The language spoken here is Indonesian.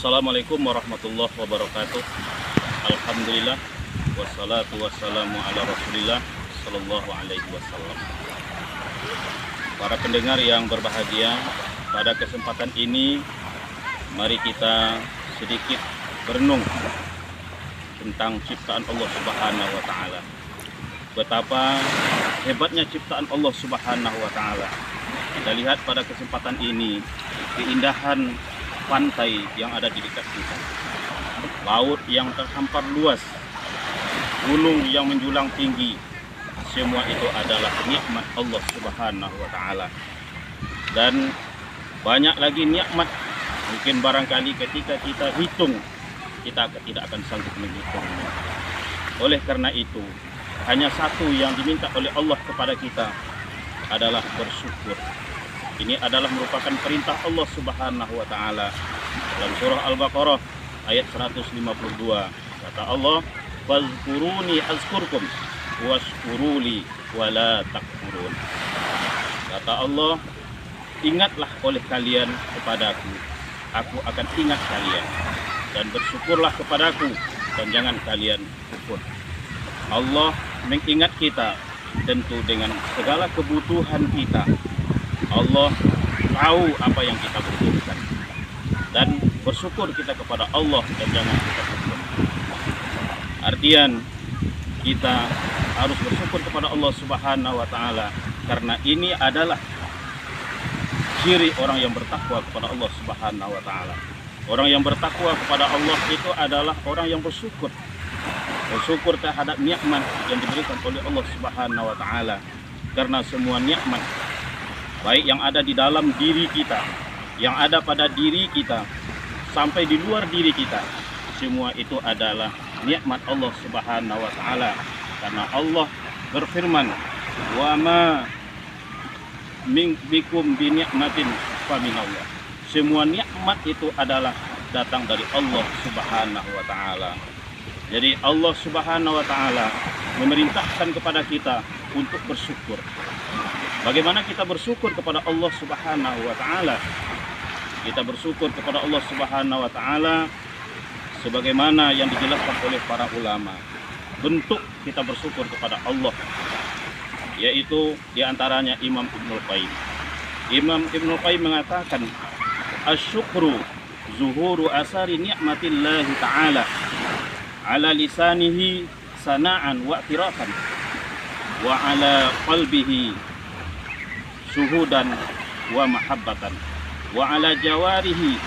Assalamualaikum warahmatullahi wabarakatuh. Alhamdulillah wassalatu wassalamu ala Rasulillah sallallahu alaihi wasallam. Para pendengar yang berbahagia, pada kesempatan ini mari kita sedikit berenung tentang ciptaan Allah Subhanahu wa taala. Betapa hebatnya ciptaan Allah Subhanahu wa taala. Kita lihat pada kesempatan ini keindahan pantai yang ada di dekat kita, laut yang terhampar luas, gunung yang menjulang tinggi, semua itu adalah nikmat Allah Subhanahu wa taala. Dan banyak lagi nikmat, mungkin barangkali ketika kita hitung, kita tidak akan sanggup menghitungnya. Oleh karena itu, hanya satu yang diminta oleh Allah kepada kita adalah bersyukur. Ini adalah merupakan perintah Allah Subhanahu wa taala dalam surah Al-Baqarah ayat 152. Kata Allah, "Fazkuruni azkurkum washkuruli wala takfurun." Kata Allah, ingatlah oleh kalian kepadaku, aku akan ingat kalian, dan bersyukurlah kepadaku dan jangan kalian kufur. Allah mengingat kita tentu dengan segala kebutuhan kita. Allah tahu apa yang kita butuhkan, dan bersyukur kita kepada Allah dan jangan kita kufur. Artian kita harus bersyukur kepada Allah Subhanahu wa taala, karena ini adalah ciri orang yang bertakwa kepada Allah Subhanahu wa taala. Orang yang bertakwa kepada Allah itu adalah orang yang bersyukur. Bersyukur terhadap nikmat yang diberikan oleh Allah Subhanahu wa taala, karena semua nikmat baik yang ada di dalam diri kita, yang ada pada diri kita, sampai di luar diri kita, semua itu adalah nikmat Allah Subhanahu wa taala. Karena Allah berfirman, "Wa ma min bikum bi ni'matin fa minallah." Semua nikmat itu adalah datang dari Allah Subhanahu wa taala. Jadi Allah Subhanahu wa taala memerintahkan kepada kita untuk bersyukur. Bagaimana kita bersyukur kepada Allah Subhanahu wa taala? Kita bersyukur kepada Allah Subhanahu wa taala sebagaimana yang dijelaskan oleh para ulama. Bentuk kita bersyukur kepada Allah yaitu diantaranya Imam Ibnul Qayyim. Imam Ibnul Qayyim mengatakan, "Asyukru zuhuru asari ni'matillahi ta'ala ala lisanihi sana'an wa i'tirafan wa ala qalbihi syuhudan wa mahabbatan wa ala jawarihi